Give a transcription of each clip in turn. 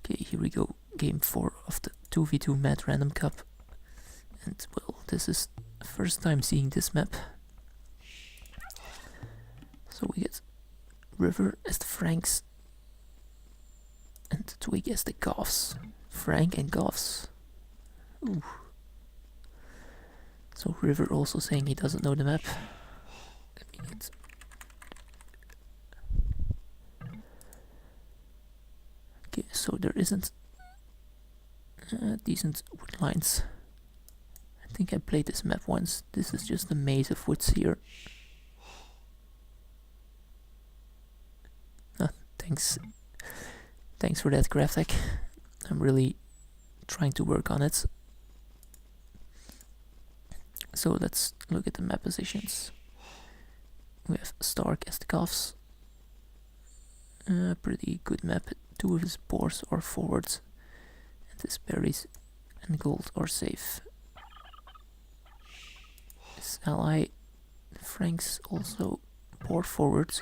Okay, here we go. Game 4 of the 2v2 Mad Random Cup. And well, this is the first time seeing this map. So we get River as the Franks and Twigg as the Goths. Frank and Goths. Ooh. So River also saying he doesn't know the map. Let me get... Okay, so there isn't decent wood lines. I think I played this map once. This is just a maze of woods here. Thanks for that graphic. I'm really trying to work on it. So let's look at the map positions. We have St4rk as the Goths. Pretty good map. 2 of his boars are forwards, and his berries and gold are safe. His ally, the Franks, also boar forwards.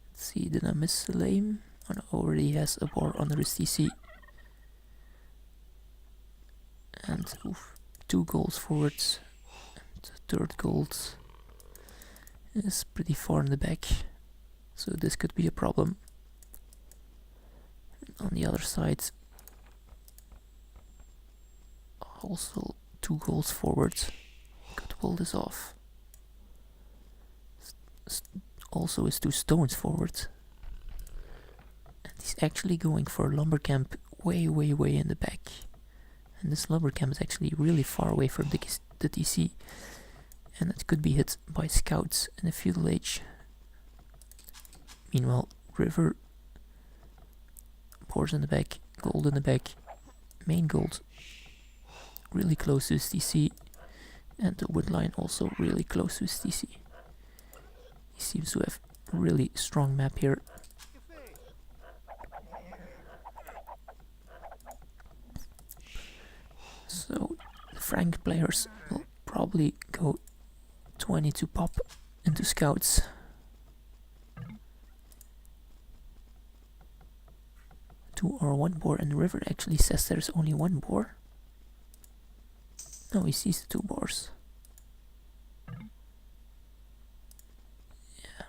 Let's see, did I miss a lane? Oh no, already has a boar under his TC. And oof, 2 golds forwards. And the 3rd gold is pretty far in the back, so this could be a problem. On the other side, also 2 goals forward. Could pull this off. Also is 2 stones forward. And he's actually going for a lumber camp way in the back. And this lumber camp is actually really far away from the DC. And it could be hit by scouts in the feudal age. Meanwhile, River, boars in the back, gold in the back, main gold really close to his TC, and the wood line also really close to his TC. He seems to have a really strong map here. So the Frank players will probably go 20 to pop into scouts. Or 1 boar, and the River actually says there's only 1 boar. No, he sees the 2 boars. Yeah.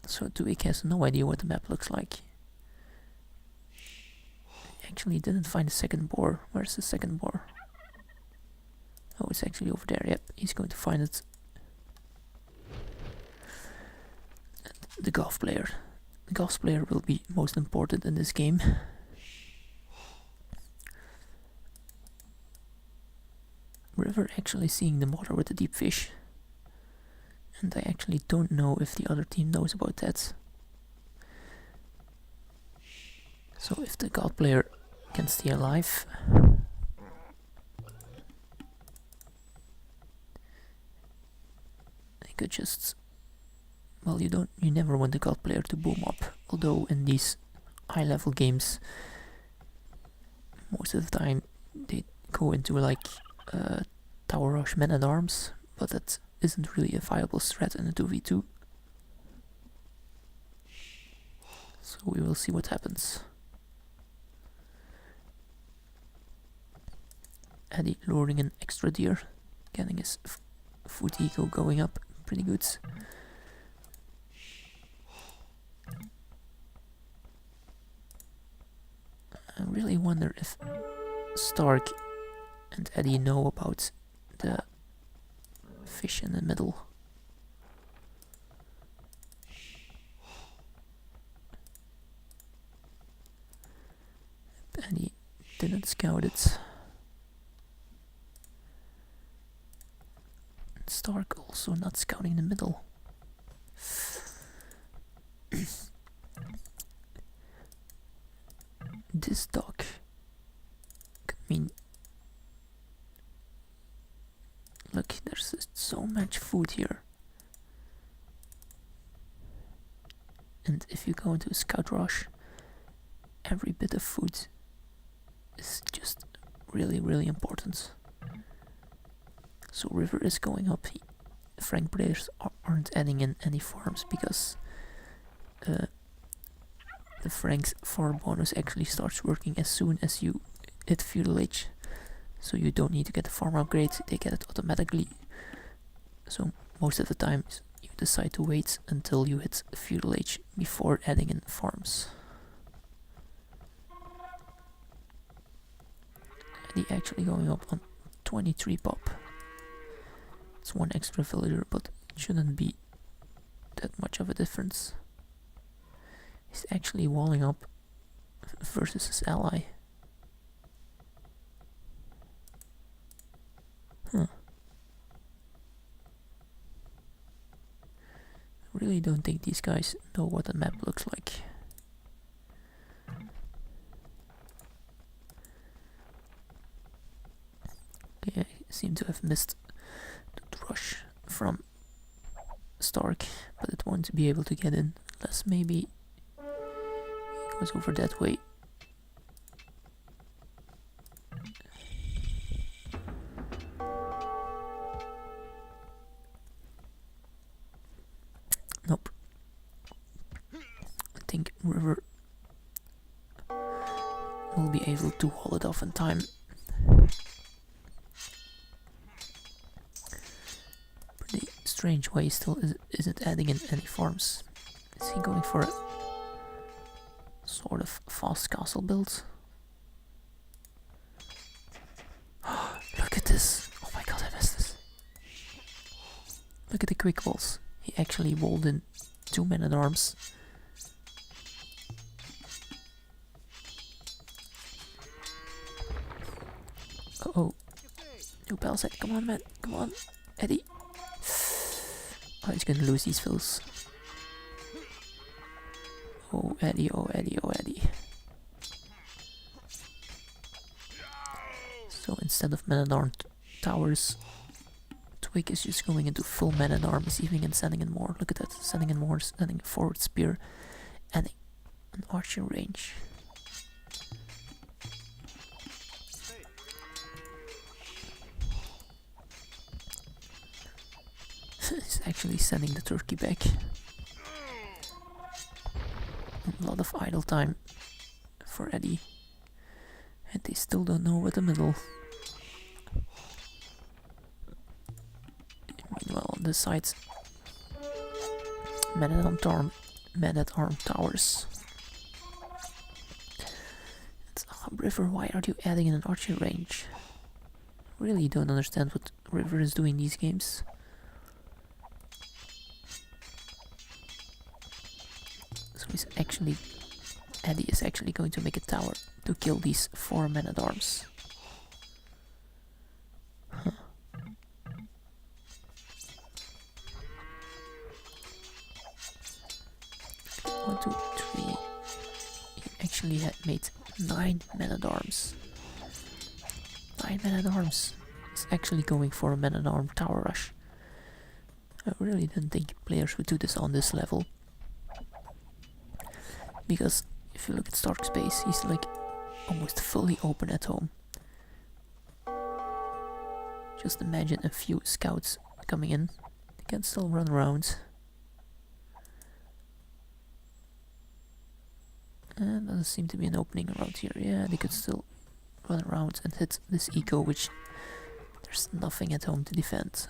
So Twigg has no idea what the map looks like. He actually didn't find the 2nd boar. Where's the 2nd boar? Oh, it's actually over there. Yep, he's going to find it. And the Goth player. The Goths player will be most important in this game. River actually seeing the motor with the deep fish. And I actually don't know if the other team knows about that. So if the Goth player can stay alive, they could just... Well, you never want the Goth player to boom up, although in these high level games most of the time they go into like tower rush men at arms, but that isn't really a viable strat in a 2v2. So we will see what happens. Edie luring an extra deer, getting his food eco going up pretty good. I really wonder if St4rk and Edie know about the fish in the middle. Edie didn't scout it. And St4rk also not scouting the middle. This dog could mean... Look, there's just so much food here. And if you go into a scout rush, every bit of food is just really important. So River is going up. Frank players aren't adding in any farms because the Frank's 4 bonus actually starts working as soon as you hit Feudal Age. So you don't need to get the farm upgrades, they get it automatically. So most of the time you decide to wait until you hit Feudal Age before adding in farms. And he actually going up on 23 pop. It's 1 extra villager, but it shouldn't be that much of a difference. He's actually walling up versus his ally. Huh. I really don't think these guys know what the map looks like. Okay, I seem to have missed the rush from Stark, but it won't be able to get in unless maybe he goes over that way. Nope. I think River will be able to haul it off in time. Pretty strange why he still isn't adding in any farms. Is he going for a sort of fast castle build? Look at this! Oh my god, I missed this. Look at the quick walls. He actually walled in 2 men-at-arms. Oh, new pal set. Come on, man. Come on, Eddie. Oh, he's gonna lose these fills. Oh, Eddie, oh, Eddie, oh, Eddie. So instead of men-at-arms towers, Twigg is just going into full men-at-arms, even and sending in more. Look at that, sending in more, sending a forward spear, and an archer range. He's actually sending the turkey back. A lot of idle time for Eddie, and they still don't know what the middle. Meanwhile, on the sides, men-at-arm towers. It's River. Why are you adding in an archer range? Really don't understand what River is doing these games. So he's actually, Eddie is actually going to make a tower to kill these 4 men-at-arms. Huh. 1, 2, 3. He actually had made 9 men-at-arms. 9 men-at-arms. He's actually going for a men-at-arm tower rush. I really didn't think players would do this on this level. Because if you look at Stark's base, he's like almost fully open at home. Just imagine a few scouts coming in. They can still run around. And doesn't seem to be an opening around here. Yeah, they could still run around and hit this eco, which there's nothing at home to defend.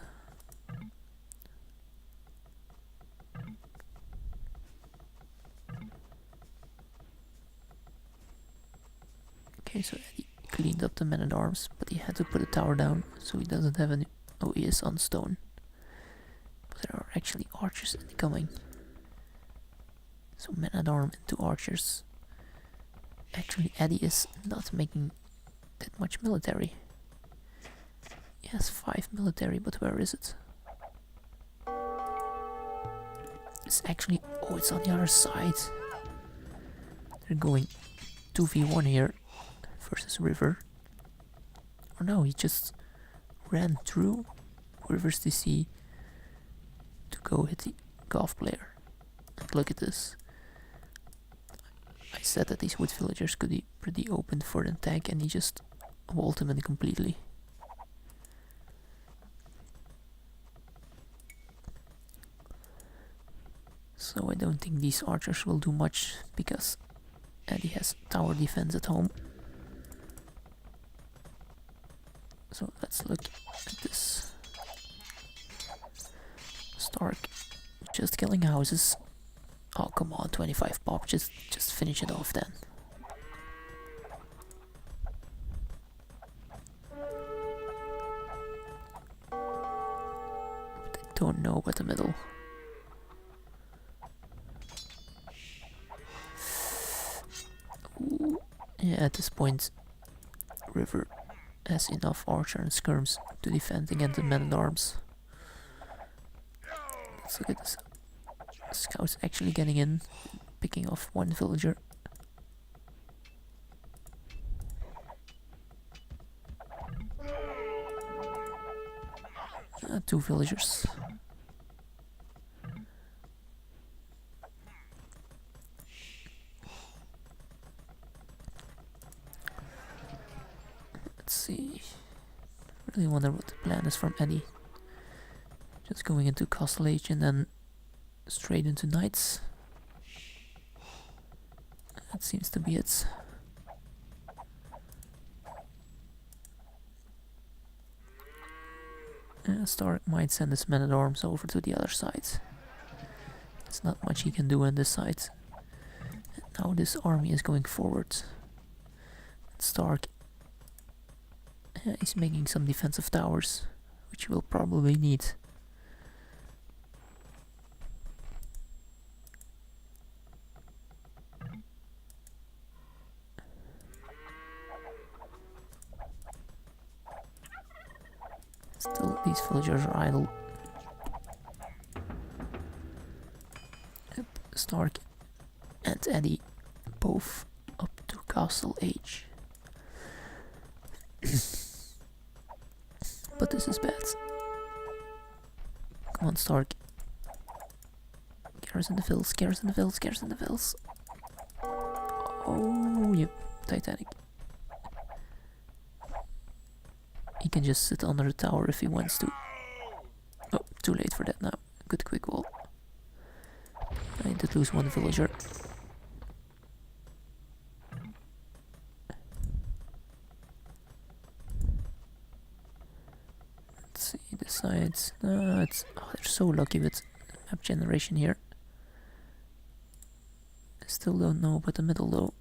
Okay, so he cleaned up the men-at-arms, but he had to put a tower down, so he doesn't have any. Oh, he is on stone. But there are actually archers incoming. So men-at-arm into archers. Actually, Eddie is not making that much military. He has 5 military, but where is it? It's actually... oh, it's on the other side. They're going 2v1 here versus River. Or no, he just ran through River's DC to go hit the golf player. And look at this. I said that these wood villagers could be pretty open for an attack, and he just walled him in completely. So I don't think these archers will do much, because Eddie has tower defense at home. So let's look at this. Stark just killing houses. Oh come on, 25 pop, just finish it off then. But I don't know about the middle. Ooh. Yeah, at this point River has enough archer and skirms to defend against the men-at-arms. Let's look at this. Scouts actually getting in, picking off one villager. Two villagers. Let's see. Really wonder what the plan is from Eddie. Just going into Castle Age and then straight into Knights. That seems to be it. Stark might send his men-at-arms over to the other side. There's not much he can do on this side. And now this army is going forward. Stark is making some defensive towers, which we'll probably need. Still, these villagers are idle. Yep, Stark and Eddie both up to Castle Age. But this is bad. Come on, Stark. Garrison the Vills, garrison the Vills, garrison the Vills. Oh, yep, Titanic. He can just sit under the tower if he wants to. Oh, too late for that now. Good quick wall. I did lose one villager. Let's see the sides. No, it's they're so lucky with map generation here. I still don't know about the middle though.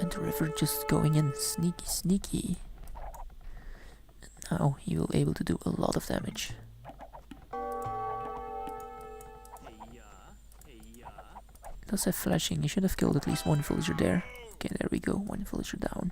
And the River just going in sneaky sneaky. And now he will be able to do a lot of damage. Does have flashing, he should have killed at least one villager there. Okay, there we go, one villager down.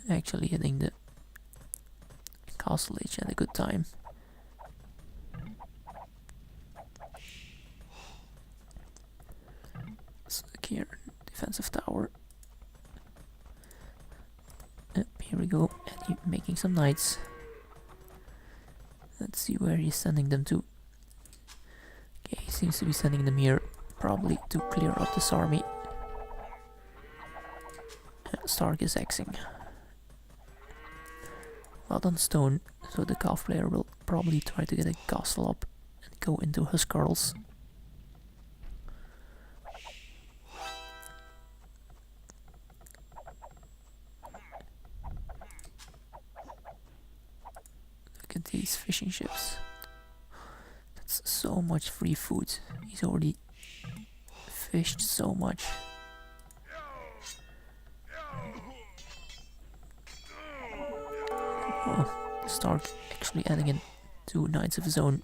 Actually hitting the Castle Age at a good time. Let's look here, defensive tower. Here we go, and making some knights. Let's see where he's sending them to. Okay, he seems to be sending them here, probably to clear up this army. Stark is axing. Not on stone, so the calf player will probably try to get a castle up and go into Huskarls. Look at these fishing ships. That's so much free food. He's already fished so much. Oh, Stark actually adding in 2 knights of his own.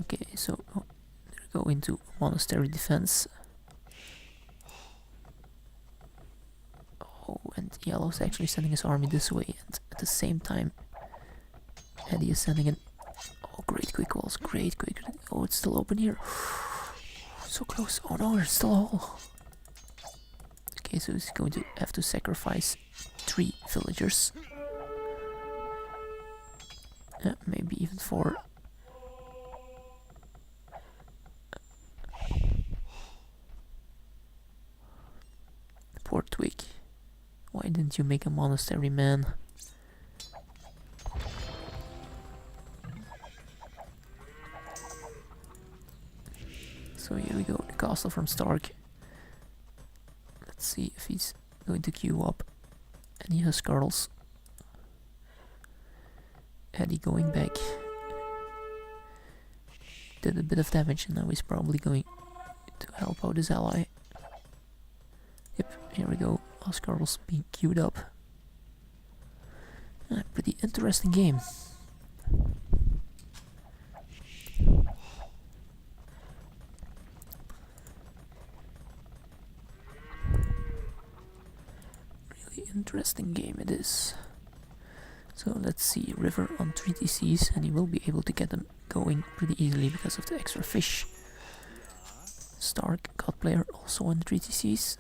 Okay, so go into monastery defense. Yellow's actually sending his army this way, and at the same time Edie is sending in... Oh, great quick walls, great quick... Oh, it's still open here. So close. Oh no, there's still a hole. Okay, so he's going to have to sacrifice 3 villagers. Maybe even 4. Poor Twigg. Why didn't you make a monastery, man? So here we go, the castle from Stark. Let's see if he's going to queue up any Huskarls. Edie going back. Did a bit of damage and now he's probably going to help out his ally. Yep, here we go. Huskarls being queued up. Pretty interesting game. Really interesting game it is. So let's see, River on 3 TCs, and he will be able to get them going pretty easily because of the extra fish. Stark, God player, also on 3 TCs.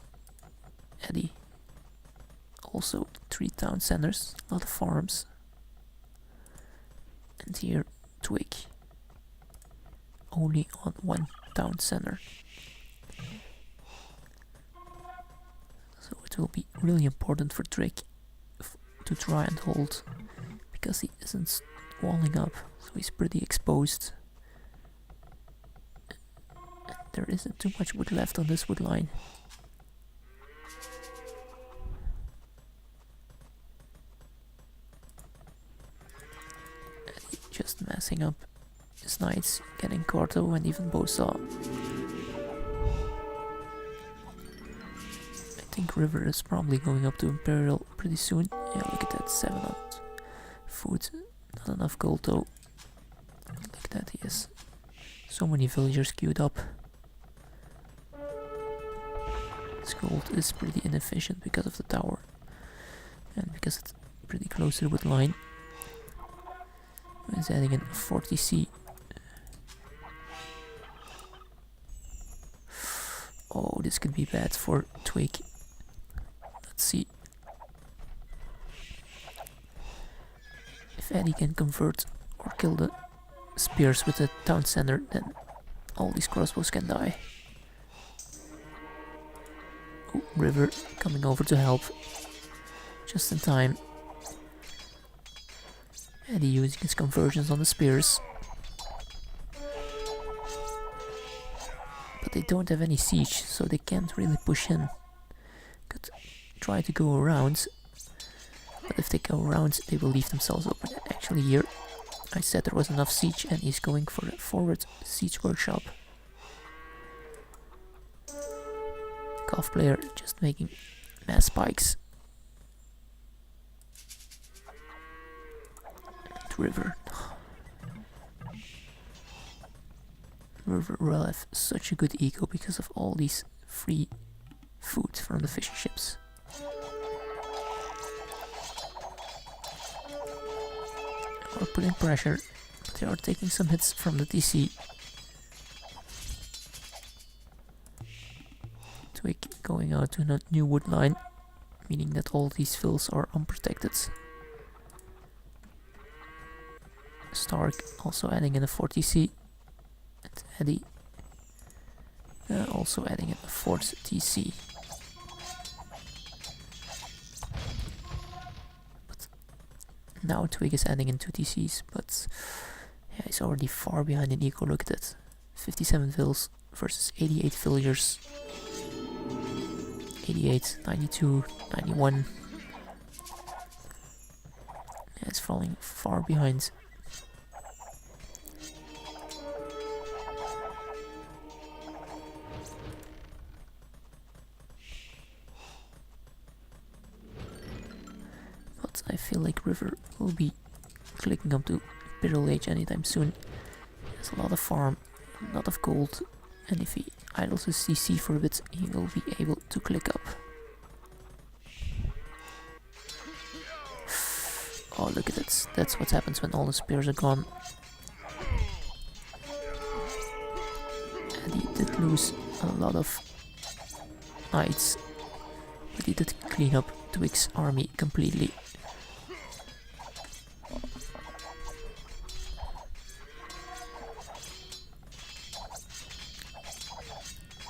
Edie, also 3 town centers, a lot of farms. And here, Twigg, only on 1 town center. So it will be really important for Twigg to try and hold, because he isn't walling up, so he's pretty exposed. And there isn't too much wood left on this wood line. Just messing up his knights, getting Corto and even Bosa. I think River is probably going up to Imperial pretty soon. Yeah, look at that, 7 on food, not enough gold though. Look at that, he has so many villagers queued up. This gold is pretty inefficient because of the tower and because it's pretty close to the wood line. He's adding in 40C. Oh, this could be bad for Twigg. Let's see. If Edie can convert or kill the spears with the town center, then all these crossbows can die. Oh, River coming over to help. Just in time. Edie using his conversions on the spears. But they don't have any siege, so they can't really push in. Could try to go around, but if they go around they will leave themselves open. Actually here I said there was enough siege and he's going for a forward siege workshop. Golf player just making mass spikes. River. River will have such a good ego because of all these free food from the fishing ships. Are putting pressure, but they are taking some hits from the TC. Twigg going out to a new wood line, meaning that all these fills are unprotected. Stark also adding in a 40C, and Edie also adding in a 4th TC. But now Twigg is adding in 2 TCs, but yeah, he's already far behind in eco. Look at that, 57 vills versus 88 villagers. 88, 92, 91. Yeah, it's falling far behind. I feel like River will be clicking up to Imperial Age anytime soon. He has a lot of farm, a lot of gold, and if he idles his CC for a bit, he will be able to click up. Oh, look at it. That's what happens when all the spears are gone. And he did lose a lot of knights, but he did clean up Twigg's army completely.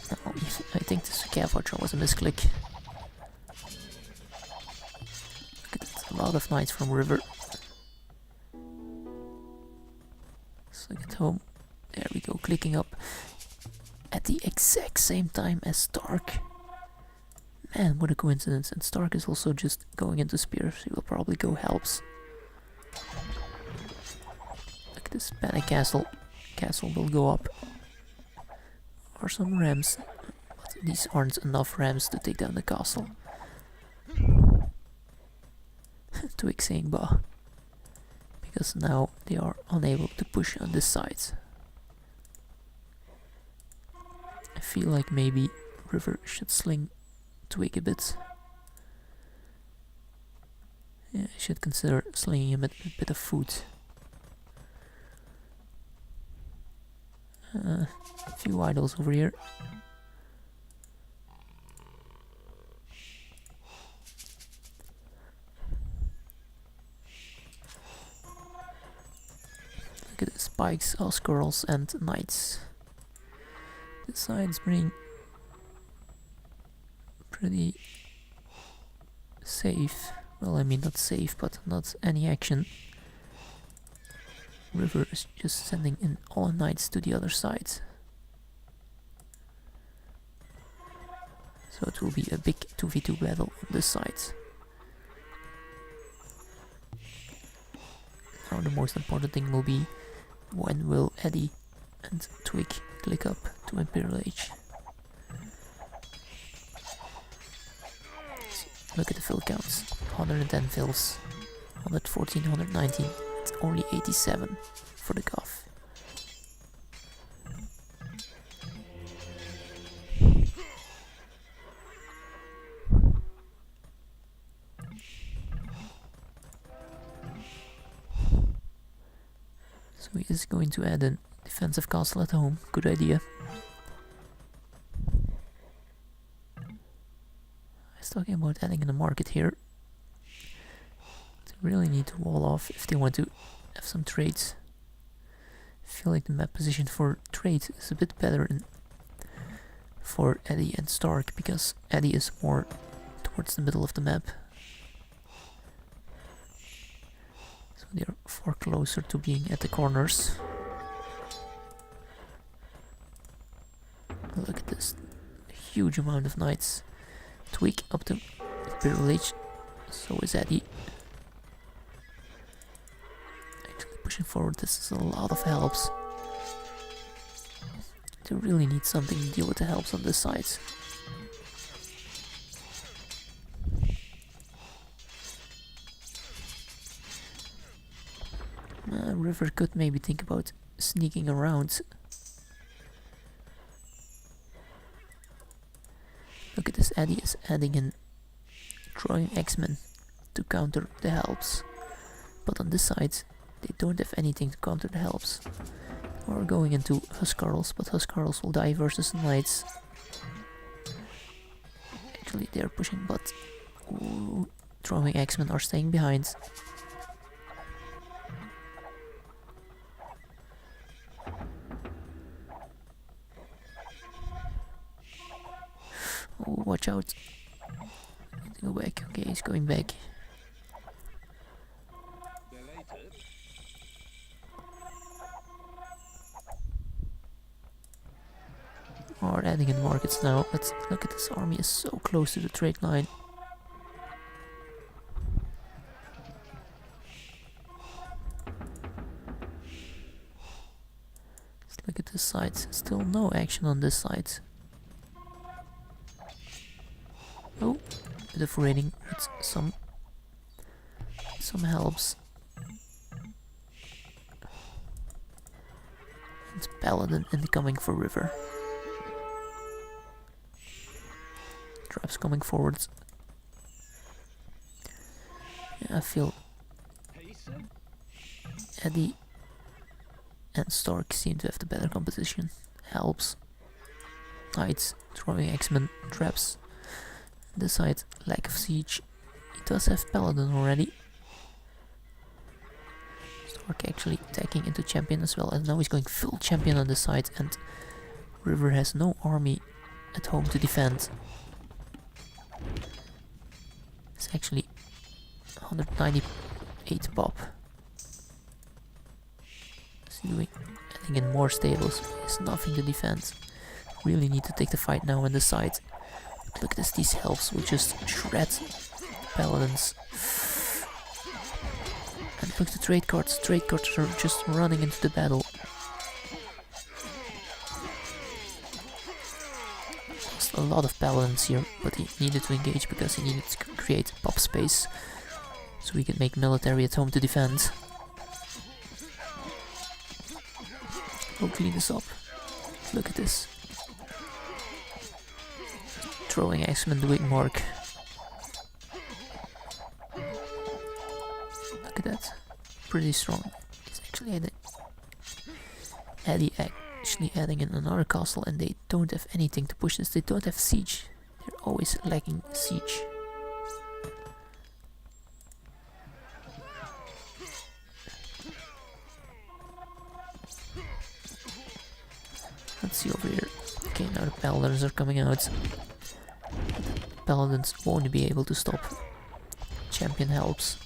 Now, I think this Cav Archer was a misclick. Look at that, a lot of knights from river. So get home. There we go, clicking up at the exact same time as Stark. Man, what a coincidence. And Stark is also just going into spears. He will probably go helps. Look at this panic castle. Castle will go up. Or some rams. But these aren't enough rams to take down the castle. Twig saying bah. Because now they are unable to push on this side. I feel like maybe River should sling Twig a bit. Yeah, I should consider slinging him a bit of food. A few idols over here. Look at the spikes, squirrels and knights. The sides bring pretty safe. Well, I mean not safe, but not any action. River is just sending in all knights to the other side. So it will be a big 2v2 battle on this side. Now the most important thing will be when will Edie and Twig click up to Imperial Age. Look at the fill counts. 110 fills. 114, 119. It's only 87 for the Gov. So he is going to add a defensive castle at home. Good idea. I was talking about adding in a market here. They really need to wall off if they want to have some trades. I feel like the map position for trade is a bit better for Edie and Stark, because Edie is more towards the middle of the map. So they're far closer to being at the corners. Look at this, a huge amount of knights. Twig up to Imperial Age, so is Edie. Actually pushing forward, this is a lot of helps. They really need something to deal with the helps on this side. River could maybe think about sneaking around. Look at this, Edie is adding in drawing X-Men to counter the helps. But on this side, they don't have anything to counter the helps. Or going into Huskarls, but Huskarls will die versus Knights. Actually, they are pushing, but drawing X-Men are staying behind. Oh, watch out. Go back. Okay, he's going back. Are adding in markets now. Let's look at this army is so close to the trade line. Let's look at this side. Still no action on this side. Oh, bit of raiding with some helps. And Paladin incoming for River. Traps coming forwards. Yeah, I feel Edie and St4rk seem to have the better composition. Helps. Knights, throwing X-Men, traps. This side, lack of siege. He does have Paladin already. St4rk actually attacking into champion as well, and now he's going full champion on this side, and River has no army at home to defend. It's actually 198 pop. Is he doing? Adding in more stables. He has nothing to defend. Really need to take the fight now on the side. But look at this, these helps will just shred paladins. And look at the trade cards. Trade cards are just running into the battle. Lost a lot of paladins here, but he needed to engage because he needed to create pop space so he could make military at home to defend. We'll clean this up. Look at this. Throwing X-Men doing mark. Look at that. Pretty strong. He's actually actually adding in another castle, and they don't have anything to push this. They don't have siege. They're always lacking siege. Let's see over here. Okay, now the paladins are coming out. Paladins won't be able to stop. Champion helps.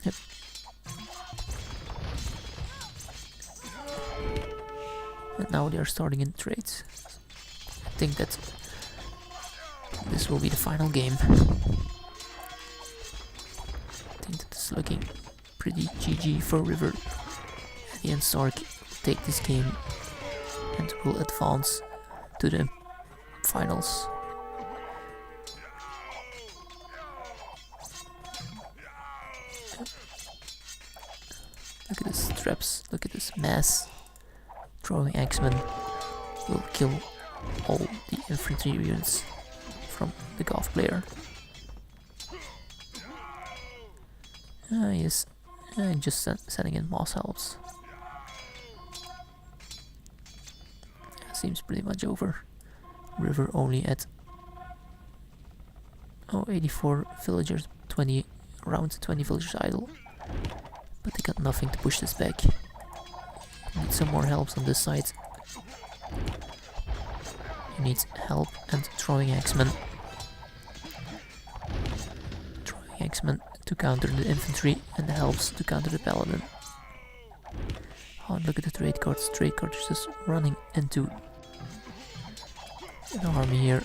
Yep. And now they are starting in trades. I think that this will be the final game. I think that it's looking pretty GG for River. Edie and St4rk take this game and will advance to the finals. Look at this traps, look at this mass. Throwing X-Men will kill all the infantry units from the Goth player. Yes, just sending in mass helps. Seems pretty much over. River only at 84 villagers, around 20 villagers idle. But they got nothing to push this back. Need some more helps on this side. He needs help and throwing X-Men. Throwing X-Men to counter the infantry and the helps to counter the paladin. Oh, look at the trade cards. Trade cards just running into an army here.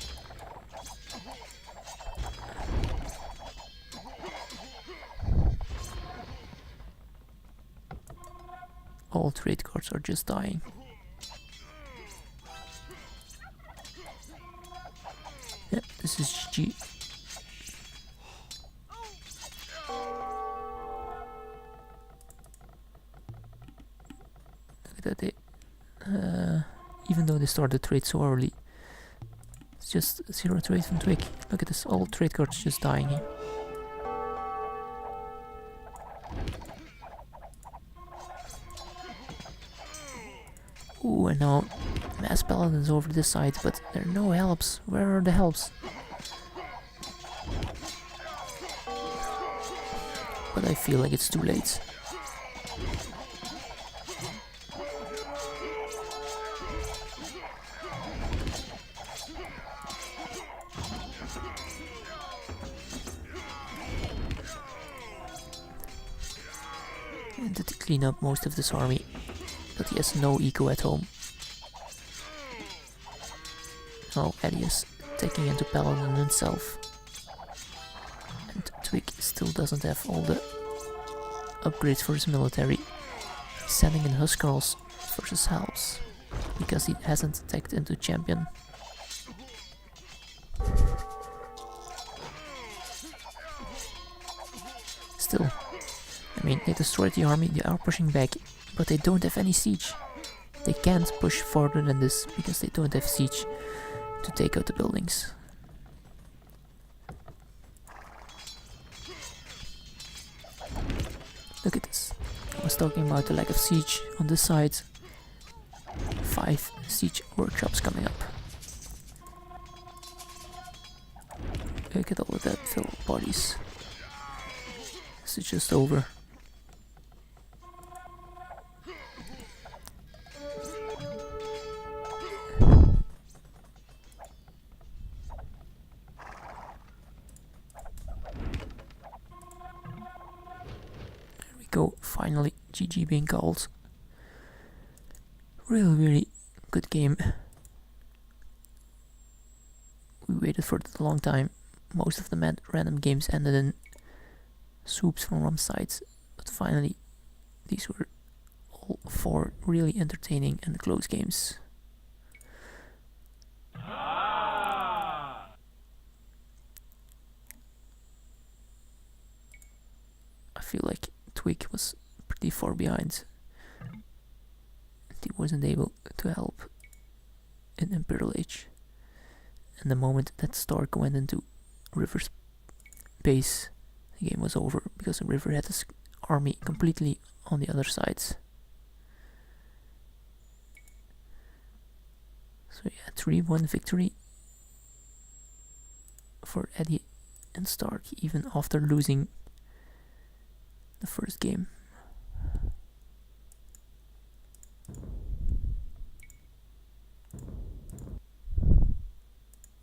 All trade cards are just dying. Yep, this is GG. Look at that, they even though they started trade so early, it's just 0 trade from Twigg. Look at this, all trade cards just dying here. Ooh, and now mass paladins over this side, but there are no helps. Where are the helps? But I feel like it's too late. And to clean up most of this army, but he has no eco at home. Oh, Edie is taking into Paladin himself. And Twigg still doesn't have all the upgrades for his military. He's sending in Huskarls versus helps, because he hasn't attacked into champion. Still, I mean, they destroyed the army, they are pushing back, but they don't have any siege. They can't push further than this because they don't have siege to take out the buildings. Look at this. I was talking about the lack of siege on this side. 5 siege workshops coming up. Look at all of that filled bodies. This is just over. Go, finally, GG being called. Really good game. We waited for it a long time. Most of the random games ended in swoops from one side, but finally these were all 4 really entertaining and close games. I feel like Twigg was pretty far behind. He wasn't able to help in Imperial Age. And the moment that St4rk went into River's base, the game was over because River had his army completely on the other sides. So yeah, 3-1 victory for Edie and St4rk, even after losing the first game.